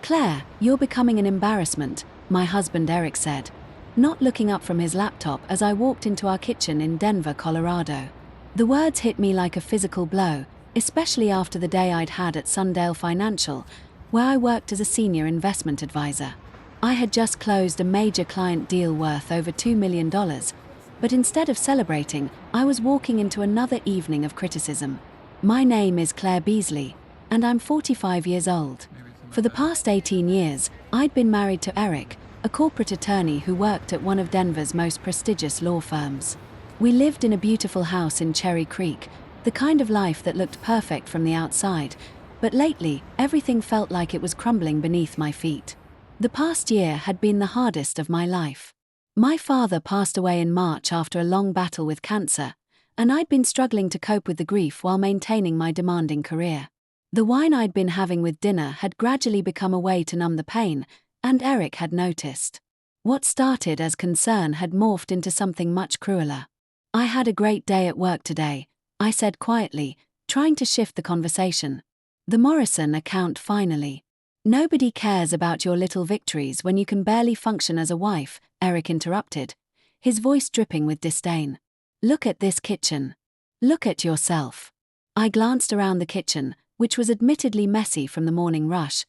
"Claire, you're becoming an embarrassment," my husband Eric said, not looking up from his laptop as I walked into our kitchen in Denver, Colorado. The words hit me like a physical blow, especially after the day I'd had at Sundale Financial, where I worked as a senior investment advisor. I had just closed a major client deal worth over $2 million, but instead of celebrating, I was walking into another evening of criticism. My name is Claire Beasley, and I'm 45 years old. For the past 18 years, I'd been married to Eric, a corporate attorney who worked at one of Denver's most prestigious law firms. We lived in a beautiful house in Cherry Creek, the kind of life that looked perfect from the outside, but lately, everything felt like it was crumbling beneath my feet. The past year had been the hardest of my life. My father passed away in March after a long battle with cancer, and I'd been struggling to cope with the grief while maintaining my demanding career. The wine I'd been having with dinner had gradually become a way to numb the pain, and Eric had noticed. What started as concern had morphed into something much crueler. "I had a great day at work today," I said quietly, trying to shift the conversation. "The Morrison account finally." "Nobody cares about your little victories when you can barely function as a wife," Eric interrupted, his voice dripping with disdain. "Look at this kitchen. Look at yourself." I glanced around the kitchen, which was admittedly messy from the morning rush,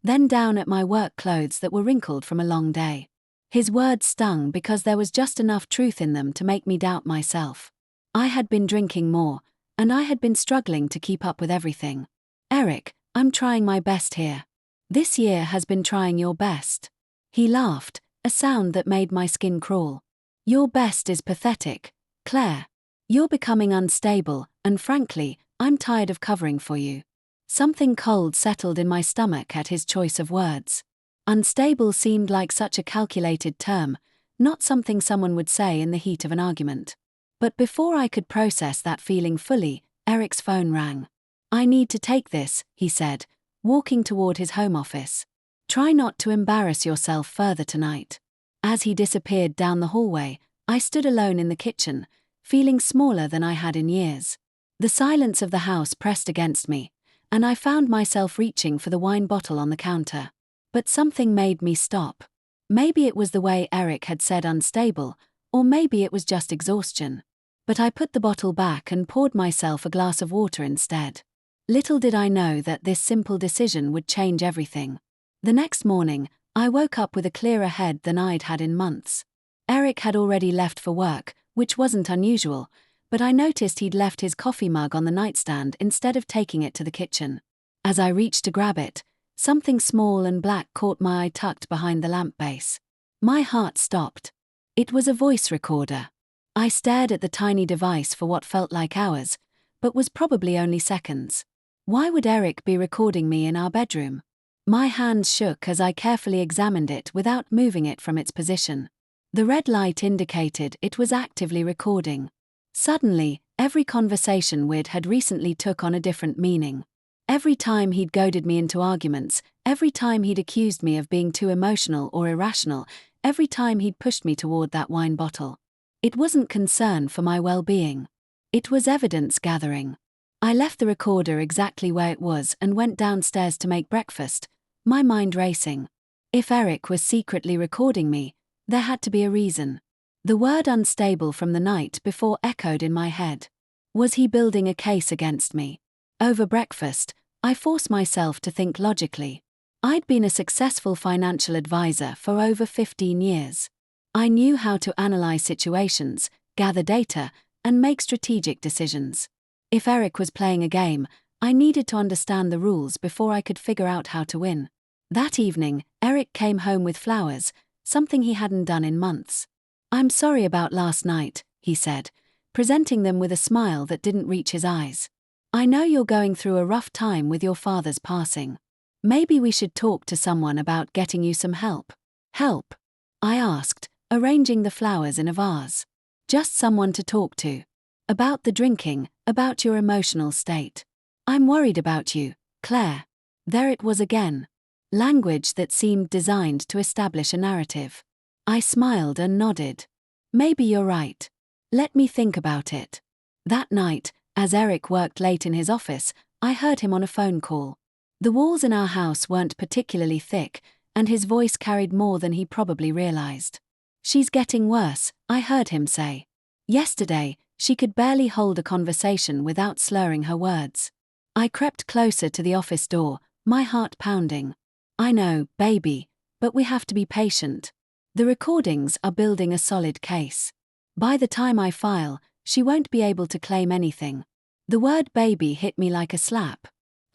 then down at my work clothes that were wrinkled from a long day. His words stung because there was just enough truth in them to make me doubt myself. I had been drinking more, and I had been struggling to keep up with everything. "Eric, I'm trying my best here. This year has been trying your best." He laughed, a sound that made my skin crawl. "Your best is pathetic, Claire. You're becoming unstable, and frankly, I'm tired of covering for you." Something cold settled in my stomach at his choice of words. Unstable seemed like such a calculated term, not something someone would say in the heat of an argument. But before I could process that feeling fully, Eric's phone rang. "I need to take this," he said, walking toward his home office. "Try not to embarrass yourself further tonight." As he disappeared down the hallway, I stood alone in the kitchen, feeling smaller than I had in years. The silence of the house pressed against me, and I found myself reaching for the wine bottle on the counter. But something made me stop. Maybe it was the way Eric had said unstable, or maybe it was just exhaustion. But I put the bottle back and poured myself a glass of water instead. Little did I know that this simple decision would change everything. The next morning, I woke up with a clearer head than I'd had in months. Eric had already left for work, which wasn't unusual, but I noticed he'd left his coffee mug on the nightstand instead of taking it to the kitchen. As I reached to grab it, something small and black caught my eye tucked behind the lamp base. My heart stopped. It was a voice recorder. I stared at the tiny device for what felt like hours, but was probably only seconds. Why would Eric be recording me in our bedroom? My hands shook as I carefully examined it without moving it from its position. The red light indicated it was actively recording. Suddenly, every conversation we'd had recently took on a different meaning. Every time he'd goaded me into arguments, every time he'd accused me of being too emotional or irrational, every time he'd pushed me toward that wine bottle. It wasn't concern for my well-being. It was evidence gathering. I left the recorder exactly where it was and went downstairs to make breakfast, my mind racing. If Eric was secretly recording me, there had to be a reason. The word unstable from the night before echoed in my head. Was he building a case against me? Over breakfast, I forced myself to think logically. I'd been a successful financial advisor for over 15 years. I knew how to analyze situations, gather data, and make strategic decisions. If Eric was playing a game, I needed to understand the rules before I could figure out how to win. That evening, Eric came home with flowers, something he hadn't done in months. "I'm sorry about last night," he said, presenting them with a smile that didn't reach his eyes. "I know you're going through a rough time with your father's passing. Maybe we should talk to someone about getting you some help." "Help?" I asked, arranging the flowers in a vase. "Just someone to talk to. About the drinking, about your emotional state. I'm worried about you, Claire." There it was again. Language that seemed designed to establish a narrative. I smiled and nodded. "Maybe you're right. Let me think about it." That night, as Eric worked late in his office, I heard him on a phone call. The walls in our house weren't particularly thick, and his voice carried more than he probably realized. "She's getting worse," I heard him say. Yesterday, she could barely hold a conversation without slurring her words. I crept closer to the office door, my heart pounding. "I know, baby, but we have to be patient. The recordings are building a solid case. By the time I file, she won't be able to claim anything." The word baby hit me like a slap.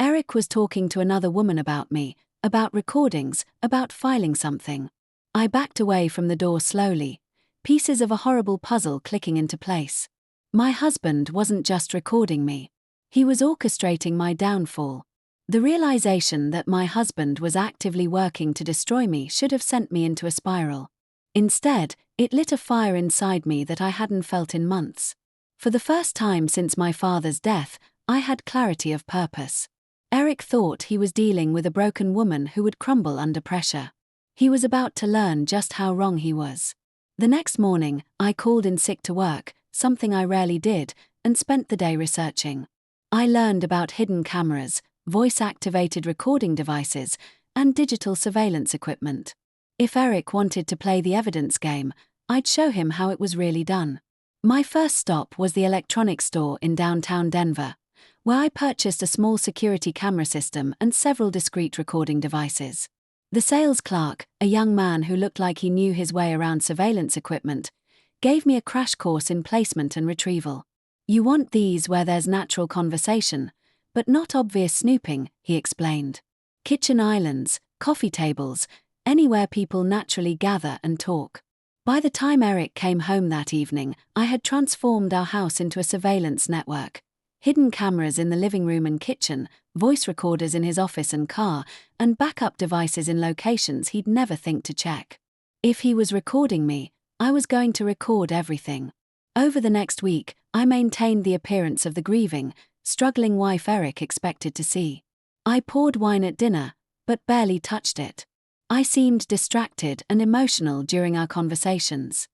Eric was talking to another woman about me, about recordings, about filing something. I backed away from the door slowly, pieces of a horrible puzzle clicking into place. My husband wasn't just recording me. He was orchestrating my downfall. The realization that my husband was actively working to destroy me should have sent me into a spiral. Instead, it lit a fire inside me that I hadn't felt in months. For the first time since my father's death, I had clarity of purpose. Eric thought he was dealing with a broken woman who would crumble under pressure. He was about to learn just how wrong he was. The next morning, I called in sick to work, something I rarely did, and spent the day researching. I learned about hidden cameras, voice-activated recording devices, and digital surveillance equipment. If Eric wanted to play the evidence game, I'd show him how it was really done. My first stop was the electronics store in downtown Denver, where I purchased a small security camera system and several discrete recording devices. The sales clerk, a young man who looked like he knew his way around surveillance equipment, gave me a crash course in placement and retrieval. "You want these where there's natural conversation, but not obvious snooping," he explained. "Kitchen islands, coffee tables, anywhere people naturally gather and talk." By the time Eric came home that evening, I had transformed our house into a surveillance network. Hidden cameras in the living room and kitchen, voice recorders in his office and car, and backup devices in locations he'd never think to check. If he was recording me, I was going to record everything. Over the next week, I maintained the appearance of the grieving, struggling wife Eric expected to see. I poured wine at dinner, but barely touched it. I seemed distracted and emotional during our conversations.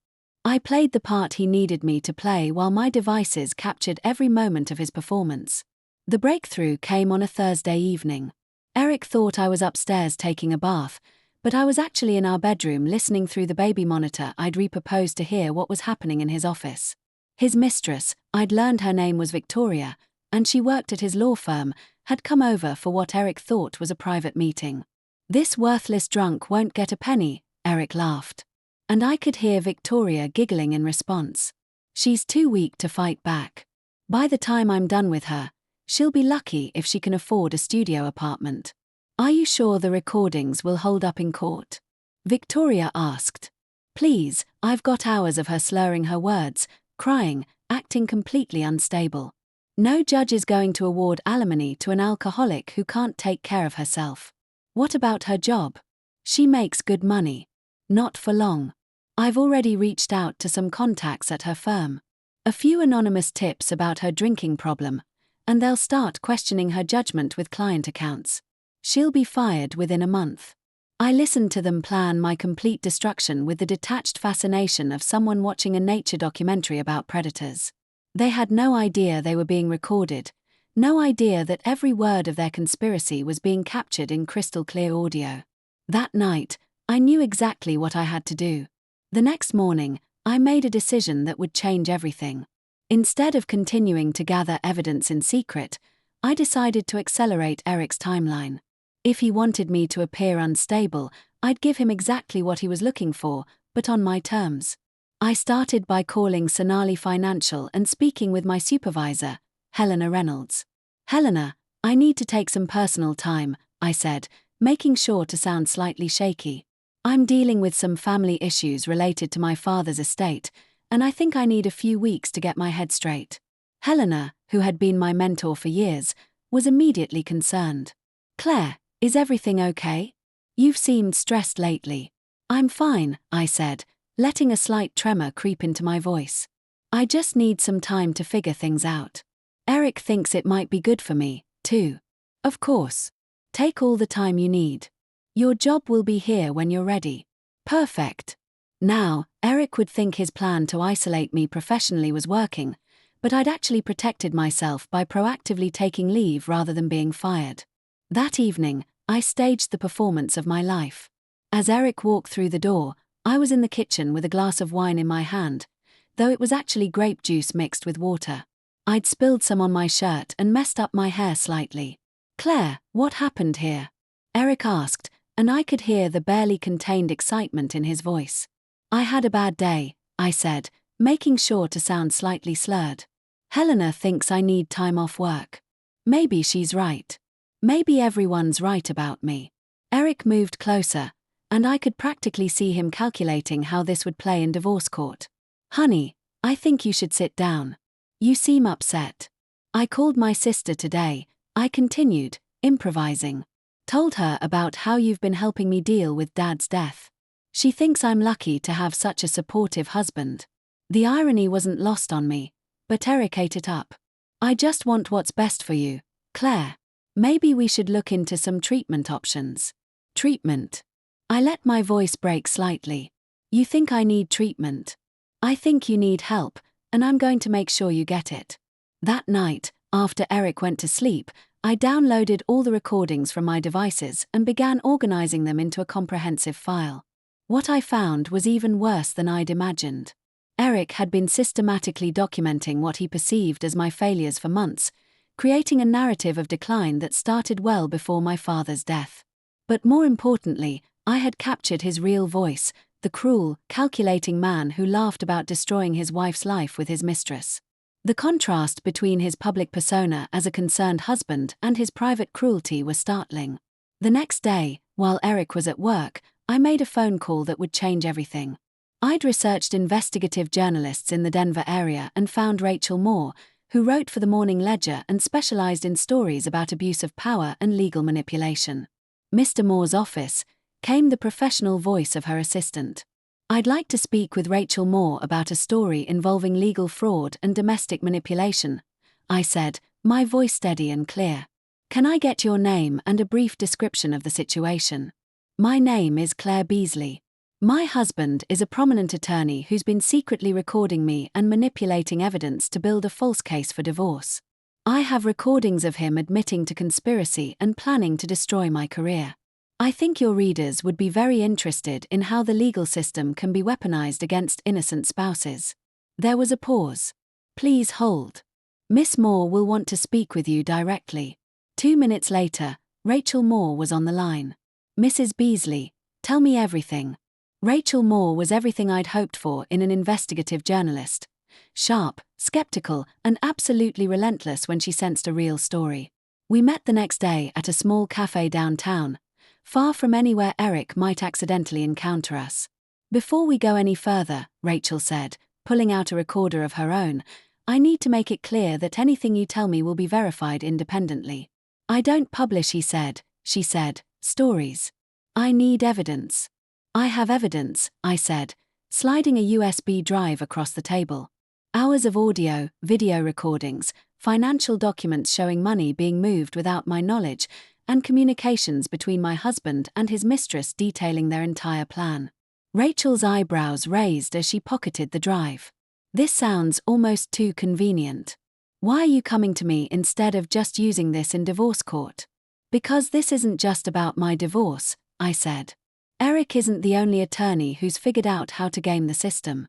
I played the part he needed me to play while my devices captured every moment of his performance. The breakthrough came on a Thursday evening. Eric thought I was upstairs taking a bath, but I was actually in our bedroom listening through the baby monitor I'd reproposed to hear what was happening in his office. His mistress, I'd learned her name was Victoria, and she worked at his law firm, had come over for what Eric thought was a private meeting. "This worthless drunk won't get a penny," Eric laughed. And I could hear Victoria giggling in response. "She's too weak to fight back. By the time I'm done with her, she'll be lucky if she can afford a studio apartment." "Are you sure the recordings will hold up in court?" Victoria asked. "Please, I've got hours of her slurring her words, crying, acting completely unstable. No judge is going to award alimony to an alcoholic who can't take care of herself." "What about her job?" "She makes good money." "Not for long. I've already reached out to some contacts at her firm. A few anonymous tips about her drinking problem, and they'll start questioning her judgment with client accounts. She'll be fired within a month." I listened to them plan my complete destruction with the detached fascination of someone watching a nature documentary about predators. They had no idea they were being recorded, no idea that every word of their conspiracy was being captured in crystal clear audio. That night, I knew exactly what I had to do. The next morning, I made a decision that would change everything. Instead of continuing to gather evidence in secret, I decided to accelerate Eric's timeline. If he wanted me to appear unstable, I'd give him exactly what he was looking for, but on my terms. I started by calling Sonali Financial and speaking with my supervisor, Helena Reynolds. "Helena, I need to take some personal time," I said, making sure to sound slightly shaky. "I'm dealing with some family issues related to my father's estate, and I think I need a few weeks to get my head straight." Helena, who had been my mentor for years, was immediately concerned. "Claire, is everything okay? You've seemed stressed lately." "I'm fine," I said, letting a slight tremor creep into my voice. "I just need some time to figure things out. Eric thinks it might be good for me, too." "Of course. Take all the time you need. Your job will be here when you're ready." "Perfect." Now, Eric would think his plan to isolate me professionally was working, but I'd actually protected myself by proactively taking leave rather than being fired. That evening, I staged the performance of my life. As Eric walked through the door, I was in the kitchen with a glass of wine in my hand, though it was actually grape juice mixed with water. I'd spilled some on my shirt and messed up my hair slightly. "Claire, what happened here?" Eric asked, and I could hear the barely contained excitement in his voice. "I had a bad day," I said, making sure to sound slightly slurred. "Helena thinks I need time off work. Maybe she's right. Maybe everyone's right about me." Eric moved closer, and I could practically see him calculating how this would play in divorce court. "Honey, I think you should sit down. You seem upset." "I called my sister today," I continued, improvising. "Told her about how you've been helping me deal with Dad's death. She thinks I'm lucky to have such a supportive husband." The irony wasn't lost on me, but Eric ate it up. "I just want what's best for you, Claire. Maybe we should look into some treatment options." "Treatment?" I let my voice break slightly. "You think I need treatment? I think you need help, and I'm going to make sure you get it." That night, after Eric went to sleep, I downloaded all the recordings from my devices and began organizing them into a comprehensive file. What I found was even worse than I'd imagined. Eric had been systematically documenting what he perceived as my failures for months, creating a narrative of decline that started well before my father's death. But more importantly, I had captured his real voice, the cruel, calculating man who laughed about destroying his wife's life with his mistress. The contrast between his public persona as a concerned husband and his private cruelty was startling. The next day, while Eric was at work, I made a phone call that would change everything. I'd researched investigative journalists in the Denver area and found Rachel Moore, who wrote for the Morning Ledger and specialized in stories about abuse of power and legal manipulation. Mr. Moore's office came the professional voice of her assistant. "I'd like to speak with Rachel Moore about a story involving legal fraud and domestic manipulation," I said, my voice steady and clear. "Can I get your name and a brief description of the situation?" "My name is Claire Beasley. My husband is a prominent attorney who's been secretly recording me and manipulating evidence to build a false case for divorce. I have recordings of him admitting to conspiracy and planning to destroy my career. I think your readers would be very interested in how the legal system can be weaponized against innocent spouses." There was a pause. "Please hold. Miss Moore will want to speak with you directly." 2 minutes later, Rachel Moore was on the line. "Mrs. Beasley, tell me everything." Rachel Moore was everything I'd hoped for in an investigative journalist. Sharp, skeptical, and absolutely relentless when she sensed a real story. We met the next day at a small cafe downtown, far from anywhere Eric might accidentally encounter us. "Before we go any further," Rachel said, pulling out a recorder of her own, "I need to make it clear that anything you tell me will be verified independently." "I don't publish," she said, "stories. I need evidence." "I have evidence," I said, sliding a USB drive across the table. Hours of audio, video recordings, financial documents showing money being moved without my knowledge, and communications between my husband and his mistress detailing their entire plan. Rachel's eyebrows raised as she pocketed the drive. "This sounds almost too convenient. Why are you coming to me instead of just using this in divorce court?" "Because this isn't just about my divorce," I said. "Eric isn't the only attorney who's figured out how to game the system.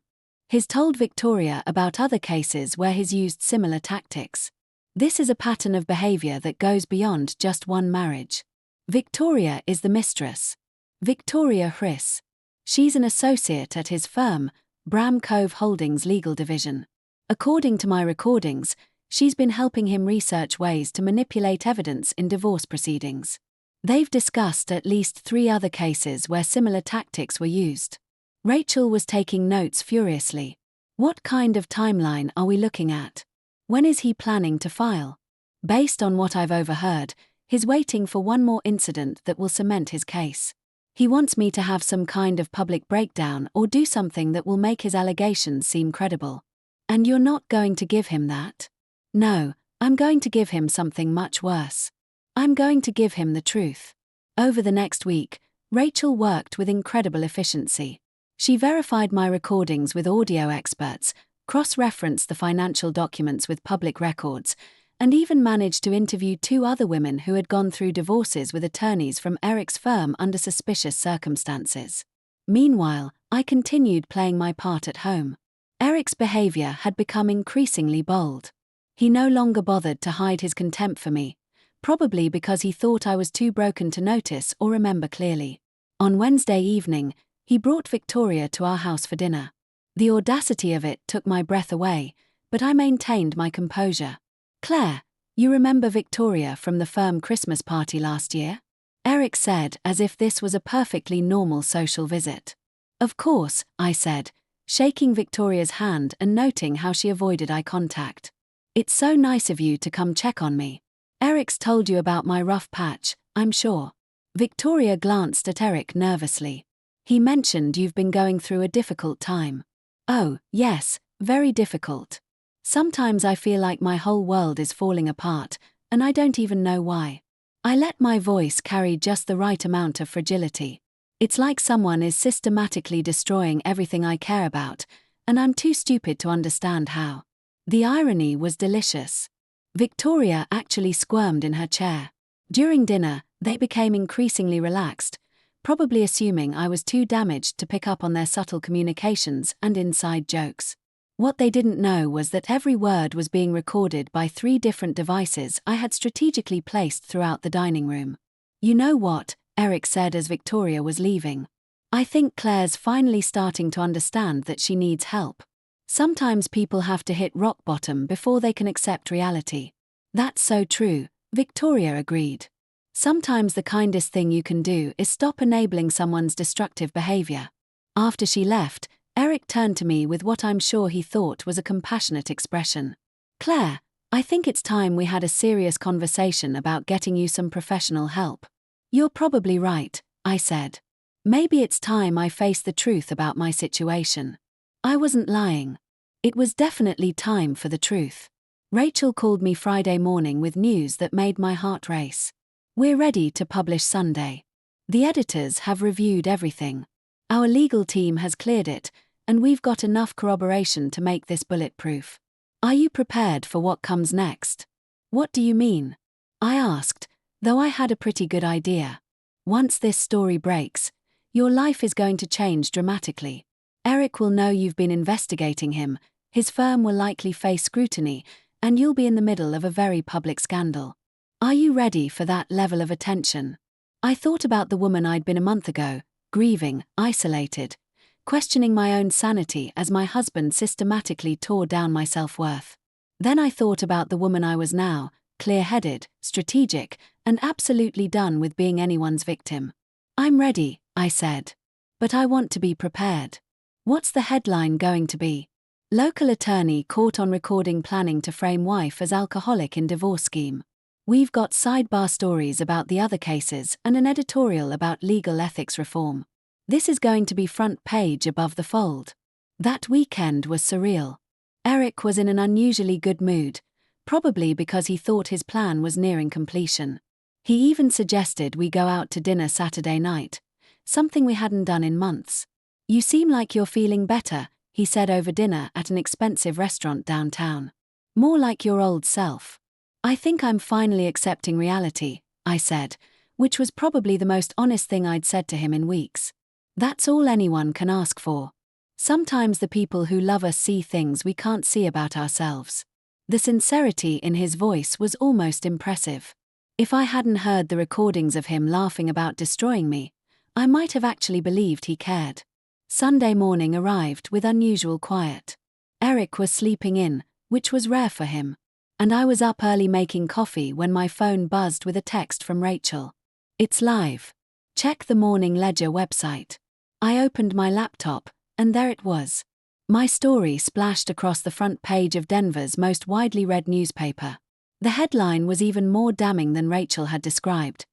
He's told Victoria about other cases where he's used similar tactics. This is a pattern of behavior that goes beyond just one marriage. Victoria is the mistress. Victoria Hriss. She's an associate at his firm, Bram Cove Holdings Legal Division. According to my recordings, she's been helping him research ways to manipulate evidence in divorce proceedings. They've discussed at least 3 other cases where similar tactics were used." Rachel was taking notes furiously. "What kind of timeline are we looking at? When is he planning to file?" "Based on what I've overheard, he's waiting for one more incident that will cement his case. He wants me to have some kind of public breakdown or do something that will make his allegations seem credible." "And you're not going to give him that?" "No, I'm going to give him something much worse. I'm going to give him the truth." Over the next week, Rachel worked with incredible efficiency. She verified my recordings with audio experts, cross-referenced the financial documents with public records, and even managed to interview 2 other women who had gone through divorces with attorneys from Eric's firm under suspicious circumstances. Meanwhile, I continued playing my part at home. Eric's behavior had become increasingly bold. He no longer bothered to hide his contempt for me, probably because he thought I was too broken to notice or remember clearly. On Wednesday evening, he brought Victoria to our house for dinner. The audacity of it took my breath away, but I maintained my composure. "Claire, you remember Victoria from the firm Christmas party last year?" Eric said, as if this was a perfectly normal social visit. "Of course," I said, shaking Victoria's hand and noting how she avoided eye contact. "It's so nice of you to come check on me. Eric's told you about my rough patch, I'm sure." Victoria glanced at Eric nervously. "He mentioned you've been going through a difficult time." "Oh, yes, very difficult. Sometimes I feel like my whole world is falling apart, and I don't even know why." I let my voice carry just the right amount of fragility. "It's like someone is systematically destroying everything I care about, and I'm too stupid to understand how." The irony was delicious. Victoria actually squirmed in her chair. During dinner, they became increasingly relaxed, probably assuming I was too damaged to pick up on their subtle communications and inside jokes. What they didn't know was that every word was being recorded by 3 different devices I had strategically placed throughout the dining room. "You know what?" Eric said as Victoria was leaving. "I think Claire's finally starting to understand that she needs help. Sometimes people have to hit rock bottom before they can accept reality." "That's so true," Victoria agreed. "Sometimes the kindest thing you can do is stop enabling someone's destructive behavior." After she left, Eric turned to me with what I'm sure he thought was a compassionate expression. "Claire, I think it's time we had a serious conversation about getting you some professional help." "You're probably right," I said. "Maybe it's time I face the truth about my situation." I wasn't lying. It was definitely time for the truth. Rachel called me Friday morning with news that made my heart race. "We're ready to publish Sunday. The editors have reviewed everything. Our legal team has cleared it, and we've got enough corroboration to make this bulletproof. Are you prepared for what comes next?" "What do you mean?" I asked, though I had a pretty good idea. "Once this story breaks, your life is going to change dramatically. Eric will know you've been investigating him, his firm will likely face scrutiny, and you'll be in the middle of a very public scandal. Are you ready for that level of attention?" I thought about the woman I'd been a month ago, grieving, isolated, questioning my own sanity as my husband systematically tore down my self-worth. Then I thought about the woman I was now, clear-headed, strategic, and absolutely done with being anyone's victim. "I'm ready," I said. "But I want to be prepared." What's the headline going to be? "Local attorney caught on recording planning to frame wife as alcoholic in divorce scheme." We've got sidebar stories about the other cases and an editorial about legal ethics reform. This is going to be front page above the fold. That weekend was surreal. Eric was in an unusually good mood, probably because he thought his plan was nearing completion. He even suggested we go out to dinner Saturday night, something we hadn't done in months. "You seem like you're feeling better," he said over dinner at an expensive restaurant downtown. "More like your old self." "I think I'm finally accepting reality," I said, which was probably the most honest thing I'd said to him in weeks. That's all anyone can ask for. Sometimes the people who love us see things we can't see about ourselves. The sincerity in his voice was almost impressive. If I hadn't heard the recordings of him laughing about destroying me, I might have actually believed he cared. Sunday morning arrived with unusual quiet. Eric was sleeping in, which was rare for him, and I was up early making coffee when my phone buzzed with a text from Rachel. "It's live. Check the Morning Ledger website." I opened my laptop, and there it was. My story splashed across the front page of Denver's most widely read newspaper. The headline was even more damning than Rachel had described.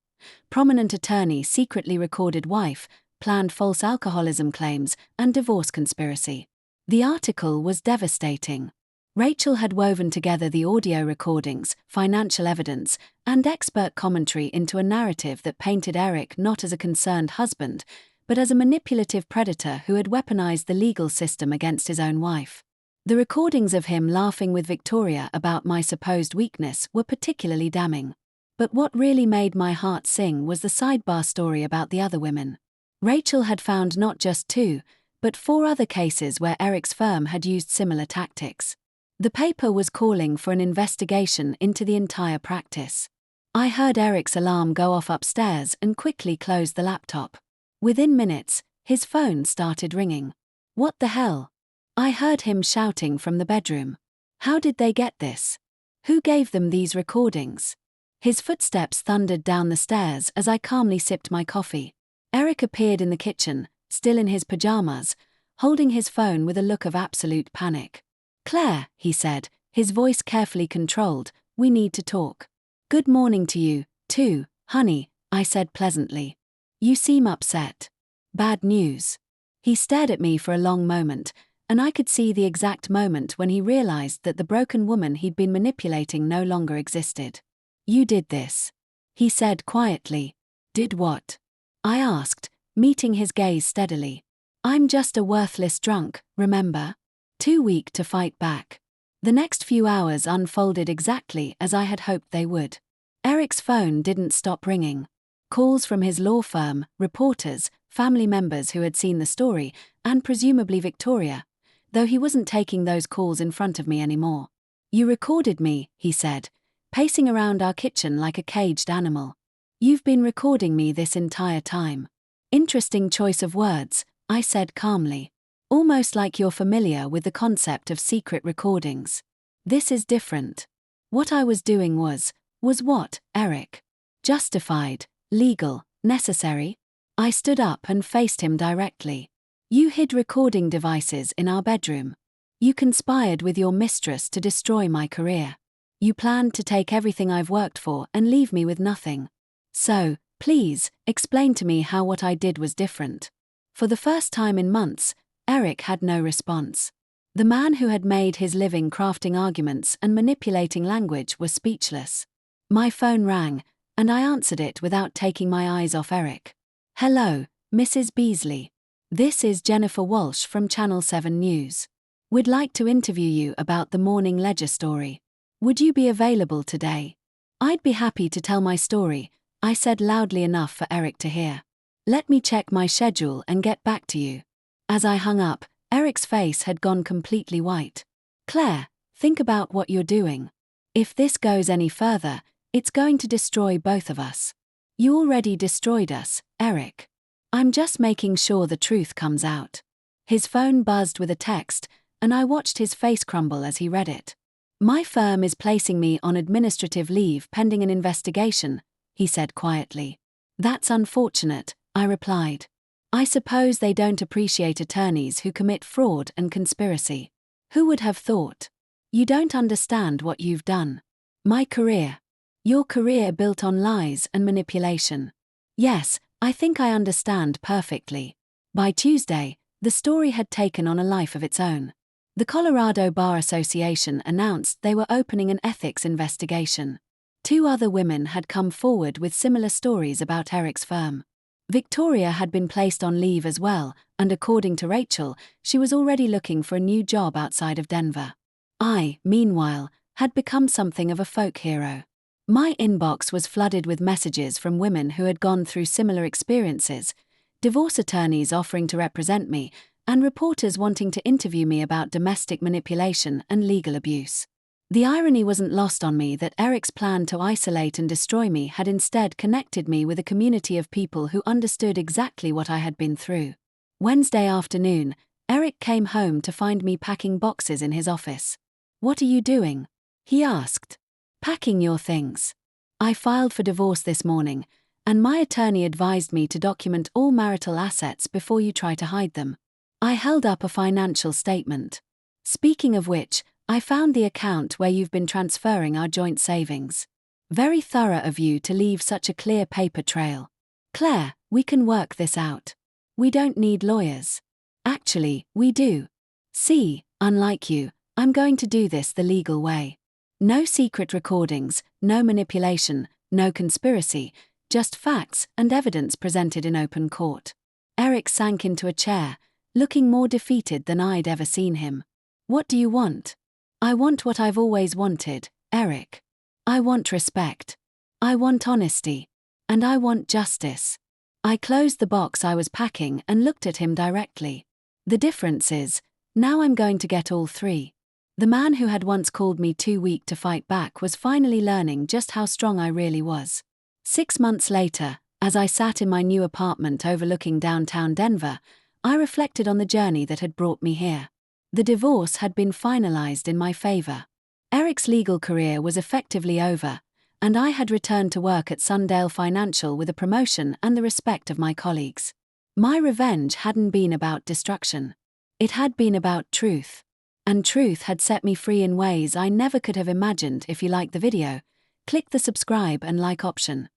"Prominent attorney secretly recorded wife, planned false alcoholism claims, and divorce conspiracy." The article was devastating. Rachel had woven together the audio recordings, financial evidence, and expert commentary into a narrative that painted Eric not as a concerned husband, but as a manipulative predator who had weaponized the legal system against his own wife. The recordings of him laughing with Victoria about my supposed weakness were particularly damning. But what really made my heart sing was the sidebar story about the other women. Rachel had found not just 2, but 4 other cases where Eric's firm had used similar tactics. The paper was calling for an investigation into the entire practice. I heard Eric's alarm go off upstairs and quickly closed the laptop. Within minutes, his phone started ringing. What the hell? I heard him shouting from the bedroom. How did they get this? Who gave them these recordings? His footsteps thundered down the stairs as I calmly sipped my coffee. Eric appeared in the kitchen, still in his pajamas, holding his phone with a look of absolute panic. "Claire," he said, his voice carefully controlled, "we need to talk." "Good morning to you, too, honey," I said pleasantly. "You seem upset. Bad news." He stared at me for a long moment, and I could see the exact moment when he realized that the broken woman he'd been manipulating no longer existed. "You did this," he said quietly. "Did what?" I asked, meeting his gaze steadily. "I'm just a worthless drunk, remember? Too weak to fight back." The next few hours unfolded exactly as I had hoped they would. Eric's phone didn't stop ringing. Calls from his law firm, reporters, family members who had seen the story, and presumably Victoria, though he wasn't taking those calls in front of me anymore. "You recorded me," he said, pacing around our kitchen like a caged animal. "You've been recording me this entire time." "Interesting choice of words," I said calmly. "Almost like you're familiar with the concept of secret recordings. This is different." What I was doing was what, Eric? Justified, legal, necessary? I stood up and faced him directly. "You hid recording devices in our bedroom. You conspired with your mistress to destroy my career. You planned to take everything I've worked for and leave me with nothing. So, please, explain to me how what I did was different." For the first time in months, Eric had no response. The man who had made his living crafting arguments and manipulating language was speechless. My phone rang, and I answered it without taking my eyes off Eric. "Hello, Mrs. Beasley. This is Jennifer Walsh from Channel 7 News. We'd like to interview you about the Morning Ledger story. Would you be available today?" "I'd be happy to tell my story," I said loudly enough for Eric to hear. "Let me check my schedule and get back to you." As I hung up, Eric's face had gone completely white. "Claire, think about what you're doing. If this goes any further, it's going to destroy both of us." "You already destroyed us, Eric. I'm just making sure the truth comes out." His phone buzzed with a text, and I watched his face crumble as he read it. "My firm is placing me on administrative leave pending an investigation," he said quietly. "That's unfortunate," I replied. "I suppose they don't appreciate attorneys who commit fraud and conspiracy. Who would have thought? You don't understand what you've done. My career. Your career built on lies and manipulation." "Yes, I think I understand perfectly." By Tuesday, the story had taken on a life of its own. The Colorado Bar Association announced they were opening an ethics investigation. 2 other women had come forward with similar stories about Eric's firm. Victoria had been placed on leave as well, and according to Rachel, she was already looking for a new job outside of Denver. I, meanwhile, had become something of a folk hero. My inbox was flooded with messages from women who had gone through similar experiences, divorce attorneys offering to represent me, and reporters wanting to interview me about domestic manipulation and legal abuse. The irony wasn't lost on me that Eric's plan to isolate and destroy me had instead connected me with a community of people who understood exactly what I had been through. Wednesday afternoon, Eric came home to find me packing boxes in his office. "What are you doing?" he asked. "Packing your things. I filed for divorce this morning, and my attorney advised me to document all marital assets before you try to hide them." I held up a financial statement. "Speaking of which, I found the account where you've been transferring our joint savings. Very thorough of you to leave such a clear paper trail. Claire, we can work this out. We don't need lawyers. Actually, we do. See, unlike you, I'm going to do this the legal way. No secret recordings, no manipulation, no conspiracy, just facts and evidence presented in open court." Eric sank into a chair, looking more defeated than I'd ever seen him. What do you want? I want what I've always wanted, Eric. I want respect. I want honesty. And I want justice. I closed the box I was packing and looked at him directly. The difference is, now I'm going to get all three. The man who had once called me too weak to fight back was finally learning just how strong I really was. 6 months later, as I sat in my new apartment overlooking downtown Denver, I reflected on the journey that had brought me here. The divorce had been finalized in my favor. Eric's legal career was effectively over, and I had returned to work at Sundale Financial with a promotion and the respect of my colleagues. My revenge hadn't been about destruction. It had been about truth. And truth had set me free in ways I never could have imagined. If you liked the video, click the subscribe and like option.